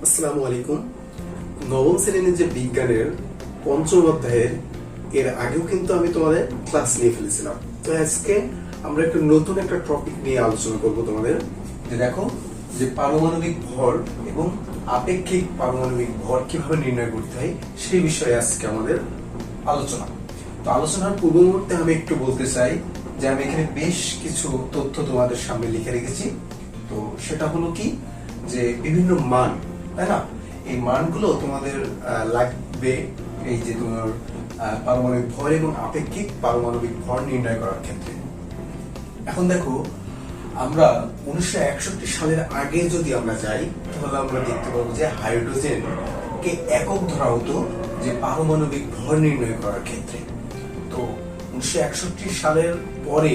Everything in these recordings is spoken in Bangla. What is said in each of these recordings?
আসসালামু আলাইকুম। নবম শ্রেণীর যে বিজ্ঞানের পঞ্চম অধ্যায়ের এর আগেও কিন্তু আমি তোমাদের ক্লাস নিয়ে ফেলেছিলাম। তো আজকে আমরা একটা নতুন একটা টপিক নিয়ে আলোচনা করব তোমাদের, যে দেখো যে পারমাণবিক ভর এবং আপেক্ষিক পারমাণবিক ভর কিভাবে নির্ণয় করতে হয় সেই বিষয়ে আজকে আমাদের আলোচনা। তো আলোচনার পূর্ব মুহূর্তে আমি একটু বলতে চাই যে আমি এখানে বেশ কিছু তথ্য তোমাদের সামনে লিখে রেখেছি। তো সেটা হলো কি, যে বিভিন্ন মান, তাই না, এই মানগুলো তোমাদের লাগবে এই যে তোমার পারমাণবিক ভর এবং আপেক্ষিক পারমাণবিক ভর নির্ণয় করার ক্ষেত্রে। এখন দেখো, আমরা 1961 সালের আগে যদি আমরা যাই তাহলে আমরা দেখতে পাবো যে হাইড্রোজেন কে একক ধরা হতো যে পারমাণবিক ভর নির্ণয় করার ক্ষেত্রে। তো 1961 সালের পরে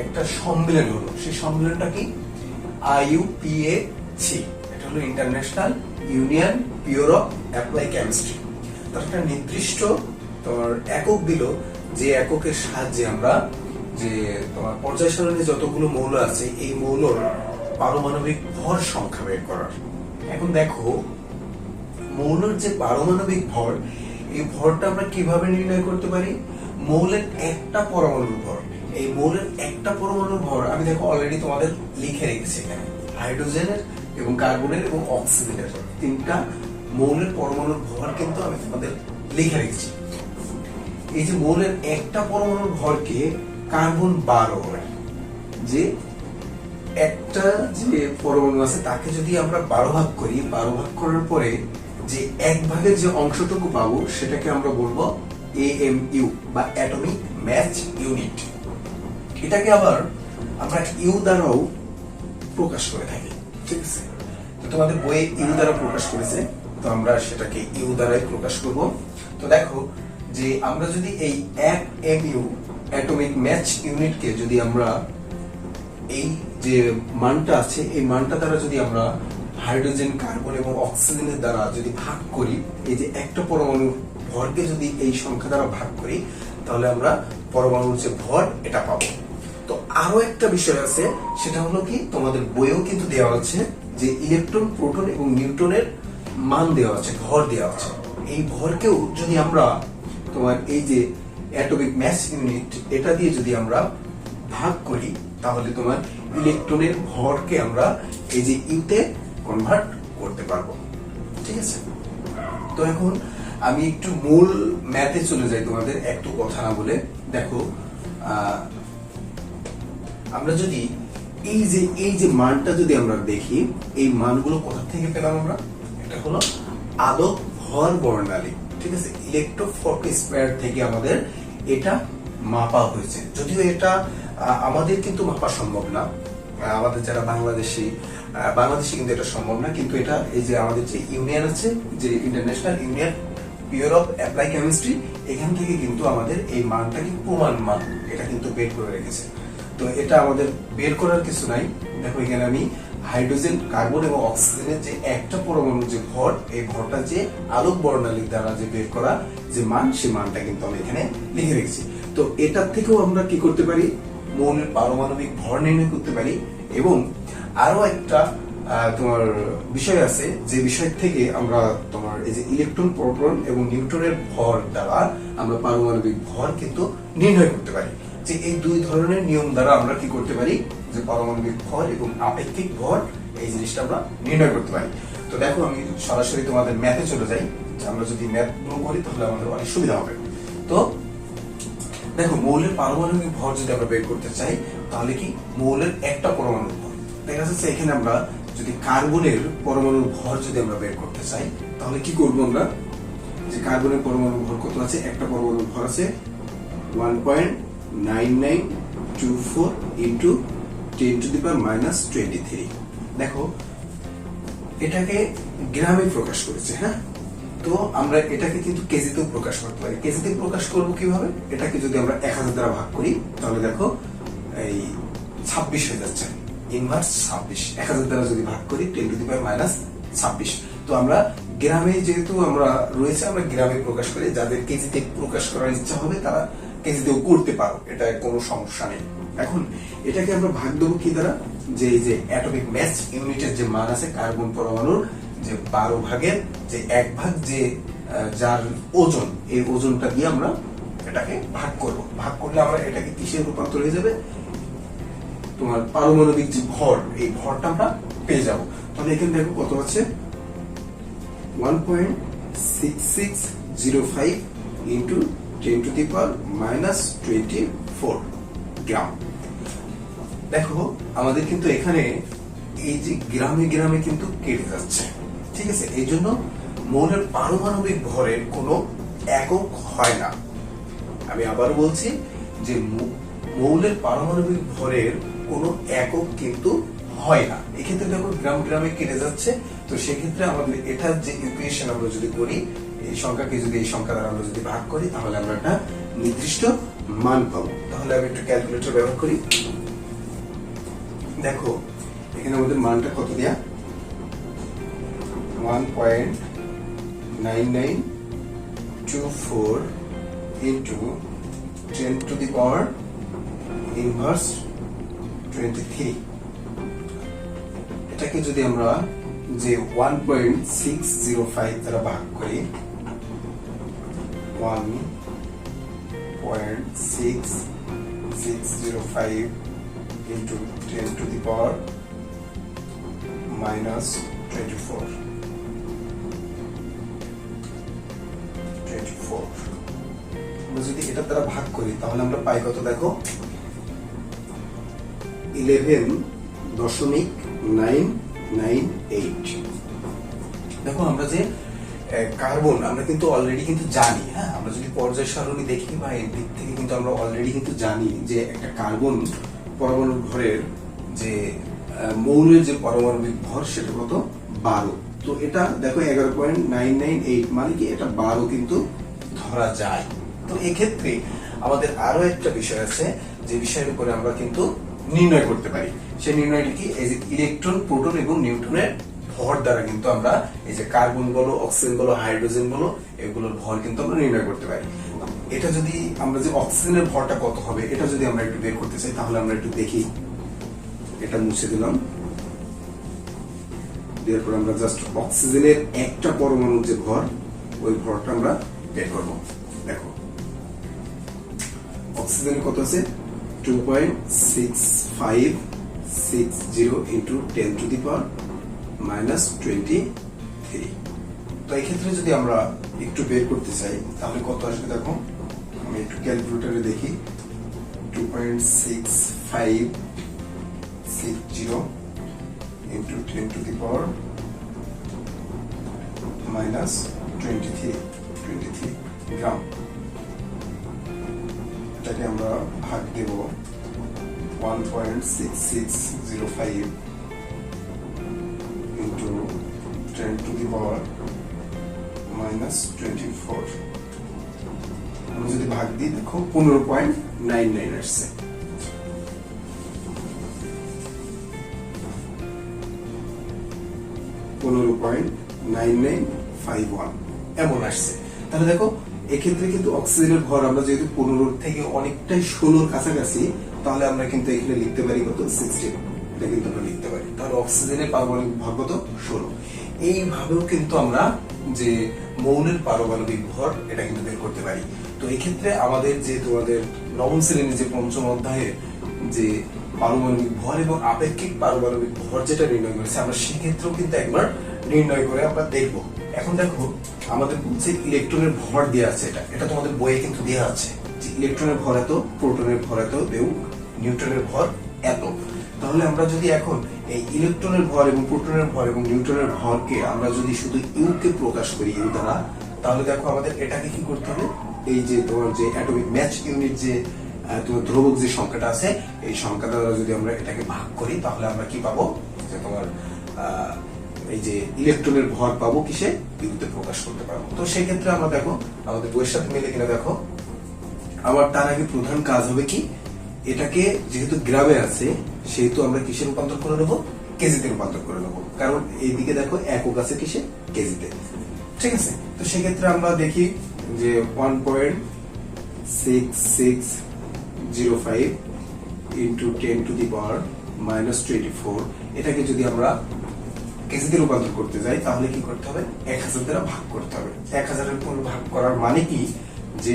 একটা সম্মেলন হলো, সেই সম্মেলনটা কি, IUPAC, এটা হলো international union pure of apply chemistry. তার একটা নির্দিষ্ট তোমার একক দিল, যে এককের সাহায্যে আমরা যে তোমার পর্যায় সারণী যতগুলো মৌল আছে এই মৌলর পারমাণবিক ভর সংখ্যা বের করার। এখন দেখো, মৌলের যে পারমাণবিক ভর, এই ভরটা আমরা কিভাবে নির্ণয় করতে পারি। মৌলের একটা পরমাণুর ভর, এই মৌলের একটা পরমাণুর ভর আমি দেখো অলরেডি তোমাদের লিখে রেখেছি এখানে। হাইড্রোজেনের এবং কার্বনের এবং অক্সিজেনের তিনটা মৌলের পরমাণুর ভর কিন্তু আমি তোমাদের লিখে রেখেছি। এই যে মৌলের একটা পরমাণুর ভরকে কার্বন 12 হয়, যে একটা যে পরমাণু আছে তাকে যদি আমরা 12 ভাগ করি, 12 ভাগ করার পরে যে এক ভাগের যে অংশটুকু পাবো সেটাকে আমরা বলবো AMU বা অ্যাটমিক ম্যাচ ইউনিট। এটাকে আবার আমরা ইউ দ্বারাও প্রকাশ করে থাকি, ঠিক আছে। তো তোমাদের বইয়ে ইউ দ্বারা প্রকাশ করেছে, তো আমরা সেটাকে ইউ দ্বারাই প্রকাশ করব। তো দেখো যে আমরা যদি এই 1 MU অ্যাটমিক ম্যাচ ইউনিটকে যদি আমরা এই যে মানটা আছে এই মানটা দ্বারা যদি আমরা হাইড্রোজেন, কার্বন এবং অক্সিজেনের দ্বারা যদি ভাগ করি, এই যে একটা পরমাণুর ভরকে যদি এই সংখ্যা দ্বারা ভাগ করি, তাহলে আমরা পরমাণুর যে ভর এটা পাবো। তো আরো একটা বিষয় আছে, সেটা হলো কি, তোমাদের বইয়েও কিন্তু দেওয়া আছে যে ইলেকট্রন, প্রোটন এবং নিউট্রনের মান দেওয়া আছে, ভর দেওয়া আছে। এই ভরকেও যদি আমরা তোমার এই যে অ্যাটমিক ম্যাস ইউনিট এটা দিয়ে যদি আমরা ভাগ করি, তাহলে তোমার ইলেকট্রনের ভরকে আমরা এই যে ইউতে কনভার্ট করতে পারবো, ঠিক আছে। তো এখন আমি একটু মূল ম্যাথে চলে যাই তোমাদের একটু কথা না বলে। দেখো, আমরা যদি এই যে মানটা যদি আমরা দেখি, এই মানগুলো কোথা থেকে পেলাম আমরা, এটা হলো আলোক ভর বর্ণালী, ঠিক আছে, ইলেকট্রোফটোস্ফিয়ার থেকে আমাদের এটা মাপা হয়েছে। যদিও এটা আমাদের কিন্তু মাপা সম্ভব না, আমাদের যারা বাংলাদেশি কিন্তু এটা সম্ভব না, কিন্তু এটা এই যে আমাদের যে ইউনিয়ন আছে, যে international union pure of apply chemistry, এখান থেকে কিন্তু আমাদের এই মানটাকে প্রমাণ মান এটা কিন্তু বের করে রেখেছে। তো এটা আমাদের বের করার কিছু নাই। দেখো এখানে আমি হাইড্রোজেন, কার্বন এবং অক্সিজেনের যে একটা পরমাণুর যে ভর, এই ভরটা যে আলোক বর্ণালী দ্বারা যে বের করা যে মান, সেই মানটা কিন্তু আমি এখানে লিখে রেখেছি। তো এটার থেকেও আমরা কি করতে পারি, মৌলের পারমাণবিক ভর নির্ণয় করতে পারি। এবং আরো একটা তোমার বিষয় আছে, যে বিষয় থেকে আমরা তোমার এই যে ইলেকট্রন, প্রোটন এবং নিউট্রনের ভর দ্বারা আমরা পারমাণবিক ভর কিন্তু নির্ণয় করতে পারি। যে এই দুই ধরনের নিয়ম দ্বারা আমরা কি করতে পারি, যে পারমাণবিক ভর এবং আপেক্ষিক ভর এই জিনিসটা আমরা নির্ণয় করতে পারি। তো দেখো আমি সরাসরি তোমাদের ম্যাথে চলে যাই, যে আমরা যদি ম্যাথ গুলো করি তাহলে আমাদের অনেক সুবিধা হবে। তো দেখো, মৌলের পারমাণবিক ভর যদি আমরা বের করতে চাই, তাহলে কি, মৌলের একটা পরমাণুর ভর, দেখা যাচ্ছে এখানে আমরা যদি কার্বনের পরমাণুর ভর যদি আমরা বের করতে চাই, তাহলে কি করব আমরা, যে কার্বনের পরমাণুর ভর কত আছে, একটা পরমাণুর ভর আছে 1.9924 ইন্টু 10⁻⁻23। দেখো এটাকে গ্রামে প্রকাশ করেছে, হ্যাঁ। তো আমরা এটাকে কিন্তু কেজিতেও প্রকাশ করতে পারি। কেজিতে প্রকাশ করবো কিভাবে, এটাকে যদি আমরা 1000 দ্বারা ভাগ করি, তাহলে দেখো এই 26 হয়ে যাচ্ছে, ইনভার্স 26। 1000 দ্বারা যদি ভাগ করি 10⁻⁻26। তো আমরা গ্রামে যেহেতু আমরা রয়েছে, আমরা গ্রামে প্রকাশ করি। যাদের কেজিতে প্রকাশ করার ইচ্ছা হবে তারা কেজিতেও করতে পারো, এটা কোনো সমস্যা নেই। এখন এটাকে আমরা ভাগ দেবো কি দ্বারা, যে এই যে অ্যাটমিক ম্যাস ইউনিটের যে মান আছে কার্বন পরমাণুর, যে 12 ভাগের যে 1 ভাগ যে যার ওজন, এই ওজনটা দিয়ে আমরা এটাকে ভাগ করব। ভাগ করলে আমরা এটাকে কিসে রূপান্তর হয়ে যাবে, তোমার পারমাণবিক যে ভর, এই ভরটা আমরা পেয়ে যাব। তাহলে এখানে দেখো কত আছে, 1.6605 ইন্টু 10⁻⁻24 গ্রাম। দেখো আমাদের কিন্তু এখানে এই যে গ্রামে গ্রামে কিন্তু কেটে যাচ্ছে, ঠিক আছে। এই জন্য মৌলের পারমাণবিক ভরের কোনো একক হয় না। আমি আবার বলছি যে মৌলের পারমাণবিক ভরের কোনো একক কিন্তু হয় না। এক্ষেত্রে দেখো গ্রাম গ্রামে কেটে যাচ্ছে, তো সেক্ষেত্রে আমাদের এটার যে ইকুয়েশন আমরা যদি করি, এই সংখ্যাকে যদি এই সংখ্যা দ্বারা আমরা যদি ভাগ করি, তাহলে আমরা একটা নির্দিষ্ট মান পাবো। তাহলে আমি একটু ক্যালকুলেটর ব্যবহার করি। দেখো এখানে আমাদের মানটা কত দেয়া, 1.9924 ইন্টু 10⁻⁻23। এটাকে যদি আমরা যে 1.605 দ্বারা ভাগ করি, 1.6605 ইন্টু 10⁻⁻24, আমরা যদি এটা দ্বারা ভাগ করি, তাহলে আমরা পাই কত, দেখো 11.998। দেখো আমরা যে কার্বন, আমরা কিন্তু অলরেডি কিন্তু জানি, হ্যাঁ, আমরা যদি পর্যায় সারণী দেখি বা এর দিক থেকে কিন্তু আমরা অলরেডি কিন্তু জানি যে একটা কার্বন পরমাণু ভরের যে মৌলের যে পারমাণবিক ভর সেটা কত, 12। তো এটা দেখো 11.998 মানে কি, এটা 12 কিন্তু ধরা যায়। তো এক্ষেত্রে আমাদের আরো একটা বিষয় আছে, যে বিষয়ের উপরে আমরা কিন্তু নির্ণয় করতে পারি। সেই নির্ণয়টি কি, এই যে ইলেকট্রন, প্রোটন এবং নিউট্রনের ভর দ্বারা কিন্তু আমরা এই যে কার্বন বলো, অক্সিজেন বলো, হাইড্রোজেন বলো, এগুলোর ভর কিন্তু আমরা নির্ণয় করতে পারি। এটা যদি আমরা যে অক্সিজেনের ভরটা কত হবে, এটা যদি আমরা একটু বের করতে চাই, তাহলে আমরা একটু দেখি। এটা মুছে দিলাম, এরপর আমরা জাস্ট অক্সিজেনের একটা পরমাণুর যে ভর, ওই ভরটা আমরা বের করব। দেখো অক্সিজেনের কত আছে, 2.6560 ইন্টু 10⁻⁻23। তো এই ক্ষেত্রে যদি আমরা একটু বের করতে চাই, তাহলে কত আসবে, দেখো আমি একটু ক্যালকুলেটরে দেখি। 2.6560 ইন্টু 10⁻⁻23 গ্রাম। এটাকে আমরা ভাগ দেব 1.6605 ইন্টু 10⁻⁻24। আমরা যদি ভাগ দিই, দেখো 15.99 আসছে। এমন আসছে। তাহলে দেখো এক্ষেত্রে কিন্তু অক্সিজেনের ভর আমরা যেহেতু 15 থেকে অনেকটাই 16 কাছাকাছি, তাহলে আমরা কিন্তু এখানে লিখতে পারি কত, 16। এটা কিন্তু আমরা লিখতে পারি। তাহলে অক্সিজেনের পারমাণবিক ভর কত, 16। এইভাবেও কিন্তু আমরা যে মৌলের পারমাণবিক ভর, এটা কিন্তু বের করতে পারি। তো এই ক্ষেত্রে আমাদের যে তোমাদের নবম শ্রেণীর যে পঞ্চম অধ্যায়ের যে পারমাণবিক ভর এবং আপেক্ষিক পারমাণবিক ভর যেটা নির্ণয় করেছে, আমরা সেক্ষেত্রেও কিন্তু একবার নির্ণয় করে আমরা দেখব। এখন দেখো আমাদের বলছে ইলেকট্রনের ভর দেওয়া আছে, এটা তোমাদের বইয়ে কিন্তু দেওয়া আছে যে ইলেকট্রনের ভর এত, প্রোটনের ভর এত এবং নিউট্রনের ভর এত। তাহলে আমরা যদি এখন এই ইলেকট্রনের ভর এবং প্রোটনের ভর এবং নিউট্রনের ভরকে আমরা যদি শুধু ইউ কে প্রকাশ করি ইউ দ্বারা, তাহলে দেখো আমাদের এটাকে কি করতে হবে, এই যে তোমার যে অ্যাটমিক ম্যাচ ইউনিট যে তোমার ধ্রুবক যে সংখ্যাটা আছে, এই সংখ্যা দ্বারা যদি আমরা এটাকে ভাগ করি, তাহলে আমরা কি পাবো, যে তোমার এই যে ইলেকট্রনের ভর পাবো কিসে, ইউতে প্রকাশ করতে পারবো। তো সেই ক্ষেত্রে আমরা দেখো আমাদের বইয়ের সাথে মিলে কিনা, দেখো আমার তার আগে প্রধান কাজ হবে কি, এটাকে যেহেতু গ্রামে আছে সেহেতু আমরা কিসে রূপান্তর করে নেবো, কেজিতে রূপান্তর করে নেবো। কারণ এইদিকে দেখো একক আছে কিসে, কেজিতে, ঠিক আছে। তো সেক্ষেত্রে আমরা দেখি যে কেজিতে রূপান্তর করতে যাই তাহলে কি করতে হবে 1000 দ্বারা ভাগ করতে হবে। 1000-এর উপর ভাগ করার মানে কি যে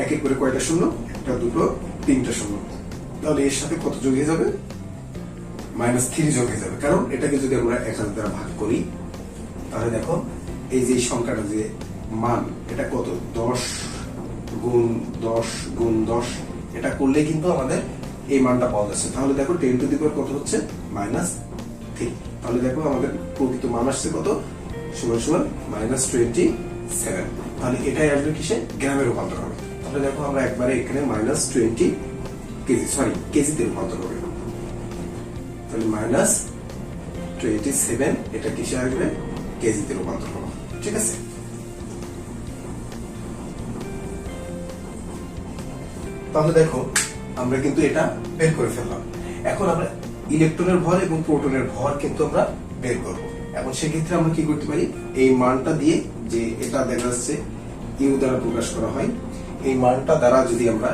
একের করে কয়টা শূন্য, একটা দুটো তিনটা শূন্য, তাহলে এর সাথে কত যোগ হয়ে যাবে, -3 যোগ হয়ে যাবে। কারণ এটাকে যদি আমরা 1000 দ্বারা ভাগ করি তাহলে দেখো এই যে সংখ্যাটা যে মান এটা কত 10 গুণ 10 গুণ 10 এটা করলে কিন্তু আমাদের এই মানটা পাওয়া যাচ্ছে। তাহলে দেখো 10 টু দি পাওয়ার কত হচ্ছে -3। তাহলে দেখো আমাদের প্রকৃত মান আসছে কত, সমান সমান -27। তাহলে এটাই আসবে কিসে, গ্রামে রূপান্তর হবে। তাহলে দেখো আমরা একবারে এখানে -20 কেজি, সরি কেজিতে রূপান্তর হবে। তাহলে -27 এটা কিসে আসবে, কেজিতে রূপান্তর হবে। ঠিক আছে, তাহলে দেখো আমরা কিন্তু এটা বের করে ফেললাম। এখন আমরা ইলেকট্রনের ভর এবং প্রোটনের ভর কিন্তু আমরা বের করব। এখন সেক্ষেত্রে আমরা কি করতে পারি, এই মানটা দিয়ে, যে এটা দেখা যাচ্ছে ইউ দ্বারা প্রকাশ করা হয়, এই মানটা দ্বারা যদি আমরা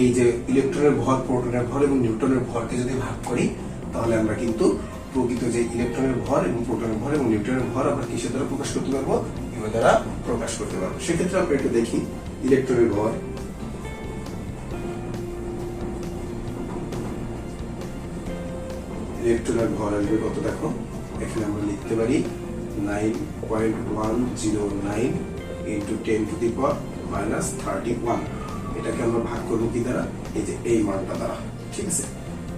এই যে ইলেকট্রনের ভর, প্রোটনের ভর এবং নিউটনের ভরকে যদি ভাগ করি তাহলে আমরা কিন্তু প্রকৃত যে ইলেকট্রনের ভর এবং প্রোটনের ভর এবং নিউটনের ভর আমরা কিসের দ্বারা প্রকাশ করতে পারবো, ইউ দ্বারা প্রকাশ করতে পারবো। সেক্ষেত্রে আমরা একটু দেখি ইলেকট্রনের ভর। ইলেকট্রনের ভর আসবে কত, দেখো এখানে আমরা লিখতে পারি 9.109 ইন্টু 10 টু দি পাওয়ার -31। এটাকে আমরা ভাগ করবো কি দ্বারা, এই যে এই মানটা দ্বারা। ঠিক আছে,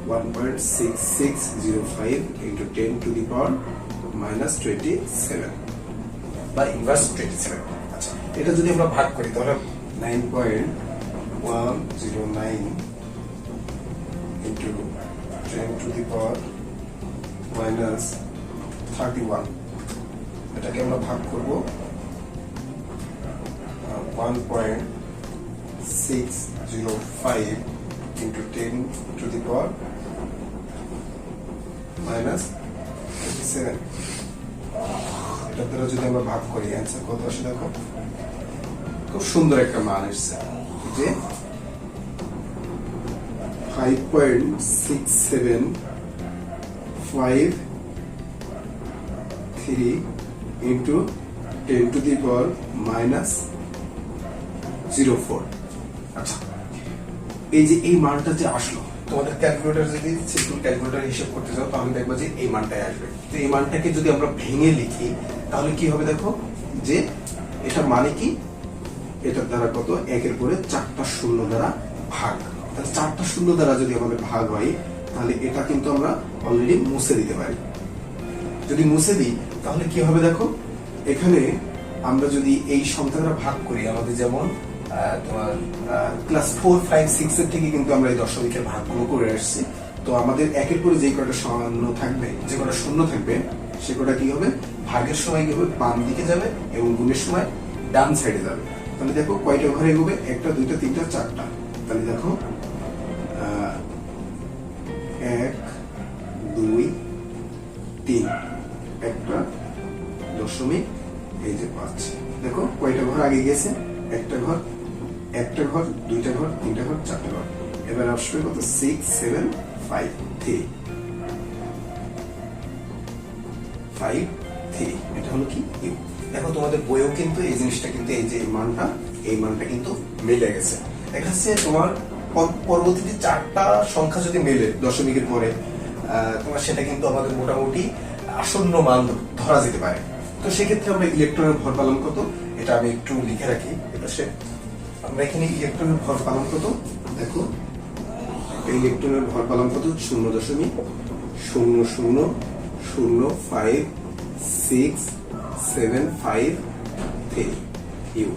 1.6605 ইন্টু 10 টু দি পাওয়ার -27 বা ইনভার্স 27। আচ্ছা, এটা যদি আমরা ভাগ করি তাহলে 9.109 ইন্টু 10 টু দি পাওয়ার -31, এটাকে আমরা ভাগ করব 1.605 ইন্টু 10 টু দি পাওয়ার -27। এটা দ্বারা যদি আমরা ভাগ করি অ্যান্সার কত আসে, দেখো খুব সুন্দর একটা মান এসছে, যে 5.6753 ইন্টু 10 টু দি পাওয়ার -04। আচ্ছা, এই যে এই মানটা যে আসলো, তোমাদের ক্যালকুলেটর যদি সিম্পল ক্যালকুলেটর হিসেব করতে যাও তাহলে দেখবা যে এই মানটাই আসবে। তো এই মানটাকে যদি আমরা ভেঙে লিখি তাহলে কি হবে, দেখো যে এটা মানে কি, এটার দ্বারা কত, একের পরে 4টা শূন্য দ্বারা ভাগ। তাহলে 4টা শূন্য দ্বারা যদি আমাদের ভাগ হয় তাহলে এটা কিন্তু আমরা অলরেডি মুছে দিতে পারি। যদি মুছে দিই তাহলে কি হবে, দেখো এখানে আমরা যদি এই সংখ্যা দ্বারা ভাগ করি, আমাদের যেমন তোমার ক্লাস 4, 5, 6 এর থেকে কিন্তু আমরা এই দশমিকের ভাগগুলো করে আসছি। তো আমাদের একের পরে যে কটা শূন্য থাকবে, যে কটা শূন্য থাকবে, সে কটা কি হবে, ভাগের সময় কি হবে, বাম দিকে যাবে এবং গুণের সময় ডান সাইডে যাবে। তাহলে দেখো কয়টা ঘরে এগোবে, 1টা 2টা 3টা 4টা। তাহলে দেখো 1 2 3, একটা দশমিক, এই যে 5। দেখো কয়টা ঘর আগে গেছে, একটা ঘর, 2টা ঘর, 3টা ঘর, 4টা ঘর। এবার আসবে কত, 6 7 5 3 5 3। এটা হলো কি, ইউ। দেখো তোমাদের বইয়েও কিন্তু এই জিনিসটা কিন্তু এই যে এই মানটা কিন্তু মিলে গেছে। দেখা যাচ্ছে তোমার পরবর্তীতে 4টা সংখ্যা যদি মেলে দশমিকের পরে, তোমার সেটা কিন্তু আমাদের মোটামুটি আসন্ন মান ধরা যেতে পারে। তো সেক্ষেত্রে আমরা ইলেকট্রনের ভর পেলাম কত, এটা আমি একটু লিখে রাখি। এটা সে আমরা এখানে ইলেকট্রনের ভর পেলাম কত, দেখো ইলেকট্রনের ভর পেলাম কত, 0.0005675 ইউ।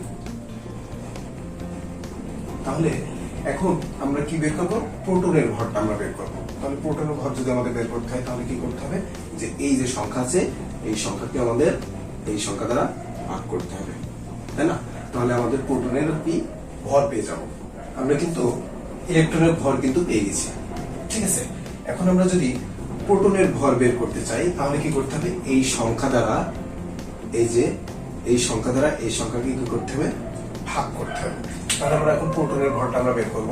তাহলে এখন আমরা কি বের করবো, প্রোটনের ভরটা আমরা বের করবো। তাহলে প্রোটনের ভর যদি আমাদের বের করতে হয় তাহলে কি করতে হবে, যে এই যে সংখ্যা আছে এই সংখ্যাকে আমাদের এই সংখ্যা দ্বারা ভাগ করতে হবে, তাই না? তাহলে আমাদের প্রোটনের কি ভর পেয়ে যাব। আমরা কিন্তু ইলেকট্রনের ভর কিন্তু পেয়ে গেছি। ঠিক আছে, এখন আমরা যদি প্রোটনের ভর বের করতে চাই তাহলে কি করতে হবে, এই সংখ্যা দ্বারা, এই যে এই সংখ্যা দ্বারা এই সংখ্যাকে কি করতে হবে, ভাগ করতে হবে। তাহলে আমরা এখন প্রোটনের ভরটা আমরা বের করব।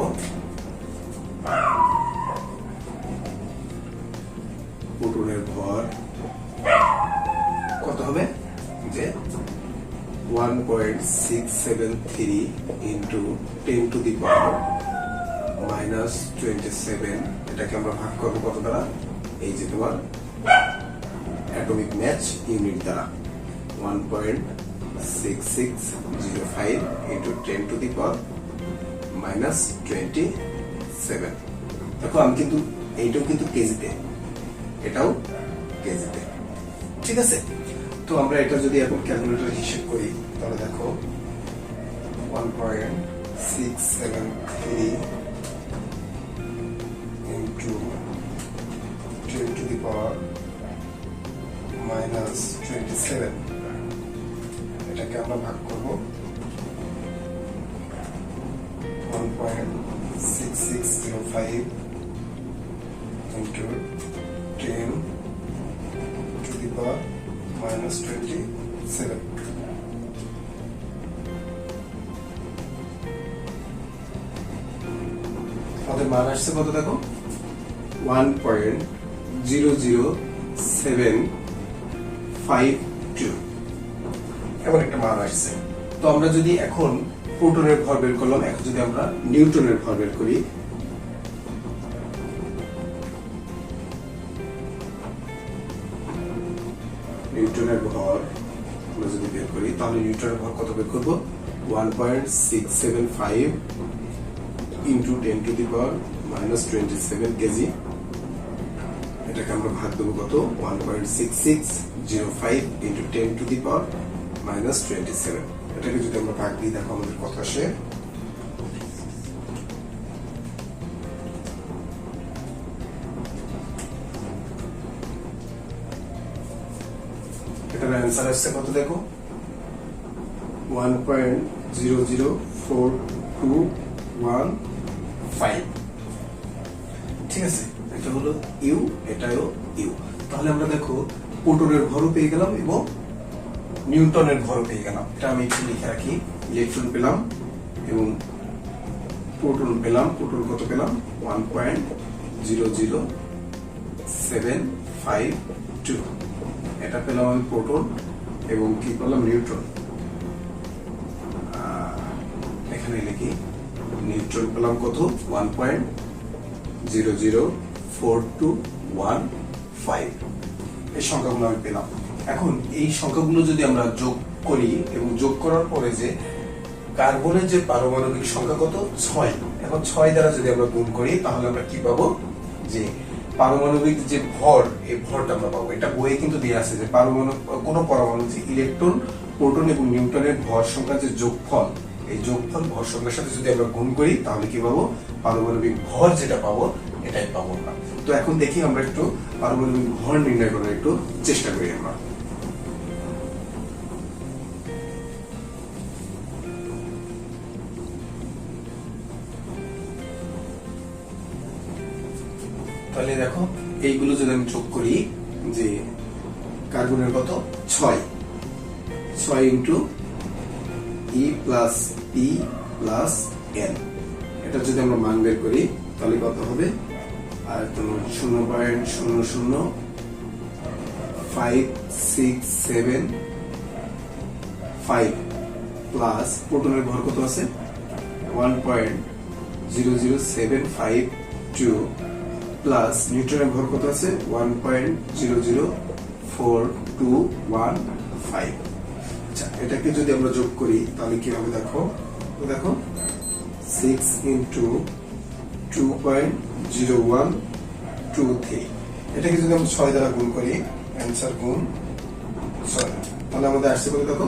প্রোটনের ভর 1.673 into 10 to the power minus 27, এটাকে আমরা ভাগ করবো কত দ্বারা? এই যে তোমার অ্যাটমিক ম্যাচ ইউনিট দ্বারা 1.6605 into 10 to the power minus 27। দেখো আমি কিন্তু এইটাও কিন্তু কেজিতে, এটাও কেজিতে, ঠিক আছে? তো আমরা এটা যদি এখন ক্যালকুলেটর হিসেব করি তাহলে দেখো 1.673 into 10 to the power minus 27, এটাকে আমরা ভাগ করবো 1.6605 into 10 to the power minus 27. আমাদের মান আসছে কত দেখো? 1.00752 এমন একটা মান আসছে। তো আমরা যদি এখন প্রোটনের ভর বের করলাম, এখন যদি আমরা নিউটনের ভর বের করি, নিউটনের ভর আমরা যদি বের করি তাহলে নিউটনের ভর কত বের করবো? 1.675 into 10 to the power minus 27 KG. এটাকে আমরা ভাগ দেবো কত? 1.6605 into 10 to the power minus 27। এটাকে যদি আমরা ভাগ দিই দেখো আমাদের কত আসে? এটার অ্যান্সার আসছে কত দেখো? 1.00421 ঠিক আছে? এটা হলো ইউ, এটাও ইউ। তাহলে আমরা দেখো প্রোটনের ভরও পেয়ে গেলাম এবং নিউটনের ভর পেয়ে গেলাম। এটা আমি একটু লিখে রাখি। ইলেকট্রন পেলাম এবং প্রোটন পেলাম। প্রোটন কত পেলাম? 1.00752। এটা পেলাম আমি প্রোটন এবং কি পেলাম? নিউট্রন। এখানে লিখি নিউট্রন পেলাম কত? 1.00421 এই সংখ্যাগুলো আমি পেলাম। এখন এই সংখ্যাগুলো যদি আমরা যোগ করি এবং যোগ করার পরে যে কার্বনের যে পারমাণবিক সংখ্যা কত? 6। এখন 6 দ্বারা যদি আমরা গুণ করি তাহলে আমরা কি পাবো? যে পারমাণবিক যে ভর, এই ভরটা আমরা পাবো। এটা বইয়ে কিন্তু দেয়া আছে যে কোন পরমাণু যে ইলেকট্রন, প্রোটন এবং নিউট্রনের ভর সংখ্যার যে যোগফল, এই যোগফল ভর সংখ্যার সাথে যদি আমরা গুণ করি তাহলে কি পাবো? পারমাণবিক ভর যেটা পাবো এটাই পাবো আমরা। তো এখন দেখি আমরা একটু পারমাণবিক ভর নির্ণয় করার একটু চেষ্টা করি আমরা। তাহলে দেখো এইগুলো যদি আমি যোগ করি, যে কার্বনের কত? 6 ইন্টু ই প্লাস পি প্লাস এন, এটা যদি আমরা মান বের করি তাহলে কত হবে? আর তোমার 0.00567 প্লাস প্রোটনের ভর কত আছে? 1.00752 প্লাস নিউট্রনের ভর কত আছে? 1.00421। আচ্ছা, এটাকে যদি আমরা যোগ করি তাহলে কি হবে দেখো? দেখো 6 ইন্টু 2.0123, এটাকে যদি আমরা 6 দ্বারা গুণ করি, অ্যান্সার গুণ 6, তাহলে আমাদের আসছে কত দেখো?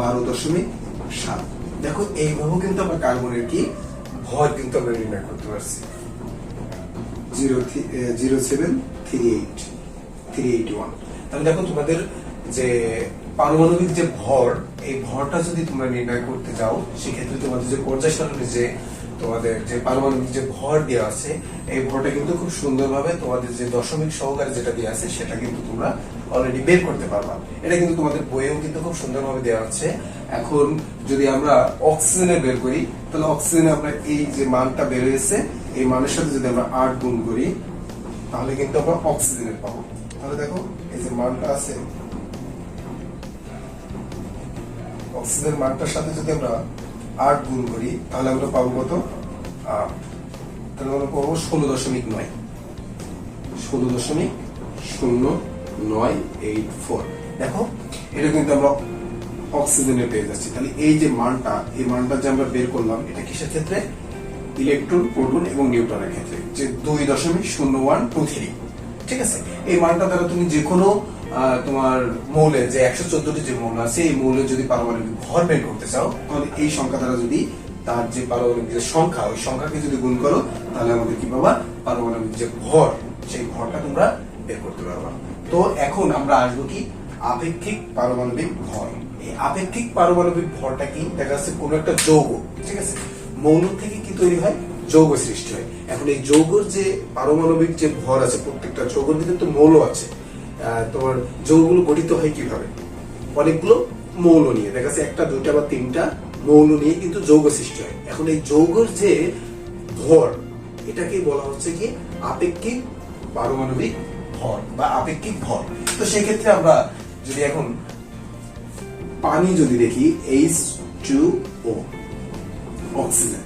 12.7। দেখো এইভাবেও কিন্তু আমরা কার্বনের কি ভর কিন্তু আমরা নির্ণয় করতে পারছি। 0.07381। তাহলে দেখো তোমাদের যে পারমাণবিক যে ভর, এই ভরটা যদি তোমরা নির্ণয় করতে যাও সেক্ষেত্রে তোমাদের যে পর্যায় সারণী যে তোমাদের যে পারমাণবিক যে ভর দেওয়া আছে, এই ভরটা কিন্তু খুব সুন্দরভাবে তোমাদের যে দশমিক সহকারে যেটা দেওয়া আছে সেটা কিন্তু তোমরা অলরেডি বের করতে পারবা। এটা কিন্তু তোমাদের বইয়েও কিন্তু খুব সুন্দরভাবে দেওয়া আছে। এখন যদি আমরা অক্সিজেনের বের করি তাহলে অক্সিজেনে আমরা এই যে মানটা বের হয়েছে, এই মানের সাথে যদি আমরা 8 গুণ করি তাহলে কিন্তু আমরা অক্সিজেনের পাবো। তাহলে দেখো এই যে মানটা আছে অক্সিজেনের মানটার সাথে যদি আমরা 8 গুণ করি তাহলে আমরা পাবো কত, তাহলে আমরা পাবো 16.9, 16.0984। দেখো এটা কিন্তু আমরা অক্সিজেনে পেয়ে যাচ্ছি। তাহলে এই যে মানটা, এই মানটা যে আমরা বের করলাম, এটা কিসের ক্ষেত্রে? ইলেকট্রন, প্রোটন এবং নিউট্রনের ক্ষেত্রে, যে 2.0123। ঠিক আছে, এই মানটা দ্বারা তুমি যে কোনো তোমার মৌলের যে 114টি যে মৌল আছে, এই মৌলের যদি পারমাণবিক ভর বের করতে চাও, তাহলে এই সংখ্যা দ্বারা যদি তার যে পারমাণবিক যে সংখ্যা, ওই সংখ্যাকে যদি গুণ করো, তাহলে আমাদের কি পাবা? পারমাণবিক যে ভর, সেই ভরটা তোমরা বের করতে পারবা। তো এখন আমরা আসবো কি আপেক্ষিক পারমাণবিক ভর। এই আপেক্ষিক পারমাণবিক ভরটা কি? দেখা যাচ্ছে কোনো একটা যৌগ, ঠিক আছে, মৌল থেকে কি তৈরি হয়? যৌগ সৃষ্টি হয়। এখন এই যৌগের যে পারমাণবিক যে ভর আছে, প্রত্যেকটা যৌগের ভিতরে তো মৌল আছে। তোমার যৌগগুলো গঠিত হয় কিভাবে? অনেকগুলো মৌল নিয়ে, দেখা যাচ্ছে একটা, দুইটা বা তিনটা মৌল নিয়ে কিন্তু যৌগ সৃষ্টি হয়। এখন এই যৌগের যে ভর, এটাকে বলা হচ্ছে কি আপেক্ষিক পারমাণবিক ভর বা আপেক্ষিক ভর। তো সেই ক্ষেত্রে আমরা যদি এখন পানি যদি দেখি, H2O, অক্সিজেন,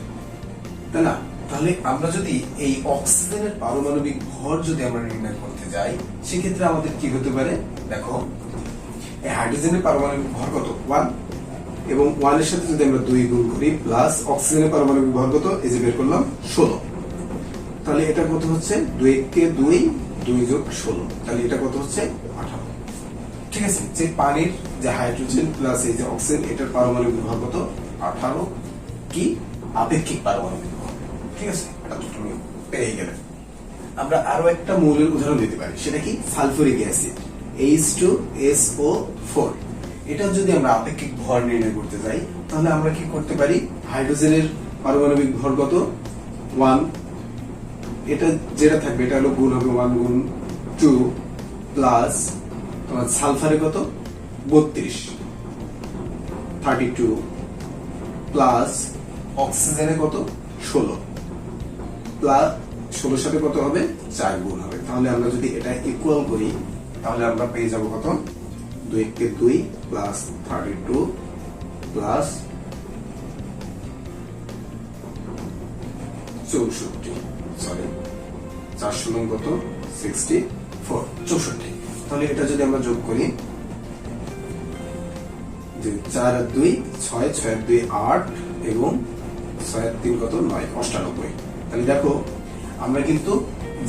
তাই না? তাহলে আমরা যদি এই অক্সিজেনের পারমাণবিক ভর যদি আমরা নির্ণয় করতে যাই, সেক্ষেত্রে আমাদের কি হতে পারে? দেখো, এই হাইড্রোজেনের পারমাণবিক ভর কত? 1, এবং 1 এর সাথে যদি আমরা 2 গুণ করি, প্লাস অক্সিজেনের পারমাণবিক ভর কত? এই যে বের করলাম 16। তাহলে এটা কত হচ্ছে? 2 কে 2, 2 যোগ 16, তাহলে এটা কত হচ্ছে? 18। ঠিক আছে, যে পানির যে হাইড্রোজেন প্লাস এই যে অক্সিজেন, এটার পারমাণবিক ভর কত? 18, কি আপেক্ষিক পারমাণবিক ভর। ঠিক আছে, এটা তো তুমি পেয়ে গেলে। আমরা আরো একটা মৌলের উদাহরণ দিতে পারি, সেটা কি সালফুরিক অ্যাসিড, H2SO4। এটা যদি আমরা আপেক্ষিক ভর নির্ণয় করতে যাই, তাহলে আমরা কি করতে পারি? হাইড্রোজেনের পারমাণবিক ভর কত? 1, এটা যেটা থাকবে এটা হলো গুণ হবে 1 গুণ 2, প্লাস তোমার সালফারে কত? 32, প্লাস অক্সিজেনে কত? 16, প্লাস 16 সাথে কত হবে? 4 গুণ হবে। তাহলে আমরা যদি এটা ইকুয়াল করি, তাহলে আমরা পেয়ে যাব কত? 2 কে 2, প্লাস 32, প্লাস 64, সরি 4 কত? 64, 64। তাহলে এটা যদি আমরা যোগ করি, যে 4 আর 2 6, 6 আর 2 8, এবং 6 আর 3 কত? 9, 98। তাহলে দেখো আমরা কিন্তু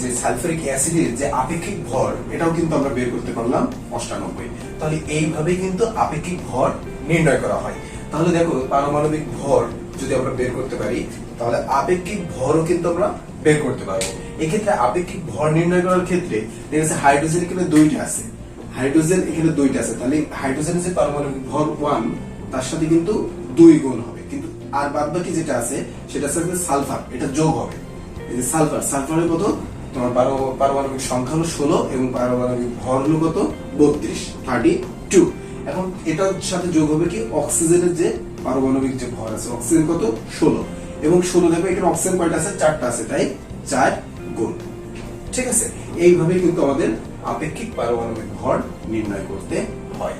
যে সালফারিক অ্যাসিডের যে আপেক্ষিক ভর, এটাও কিন্তু আমরা বের করতে পারলাম 98। তাহলে এইভাবেই কিন্তু আপেক্ষিক ভর নির্ণয় করা হয়। তাহলে দেখো পারমাণবিক ভর যদি আমরা বের করতে পারি, তাহলে আপেক্ষিক ভরও কিন্তু আমরা বের করতে পারবো। এক্ষেত্রে আপেক্ষিক ভর নির্ণয় করার ক্ষেত্রে দেখা যাচ্ছে হাইড্রোজেন এখানে 2টা আছে, হাইড্রোজেন এখানে 2টা আছে, তাহলে হাইড্রোজেনের যে পারমাণবিক ভর 1, তার সাথে কিন্তু 2 গুণ হবে, কিন্তু আর বাদ বাকি যেটা আছে সেটা হচ্ছে সালফার, এটা যোগ হবে। এই যে সালফার, সালফারের কত? তোমার পারমাণবিক সংখ্যা হলো 16 এবং পারমাণবিক ভর হলো কত? 32। এখন এটার সাথে যোগ হবে কি অক্সিজেনের যে পারমাণবিক যে ভর আছে, অক্সিজেন কত? 16, এবং 16 দেখো এখানে অক্সিজেন কয়টা আছে? 4টা আছে, তাই 4 গুণ। ঠিক আছে, এইভাবে কিন্তু আমাদের আপেক্ষিক পারমাণবিক ভর নির্ণয় করতে হয়।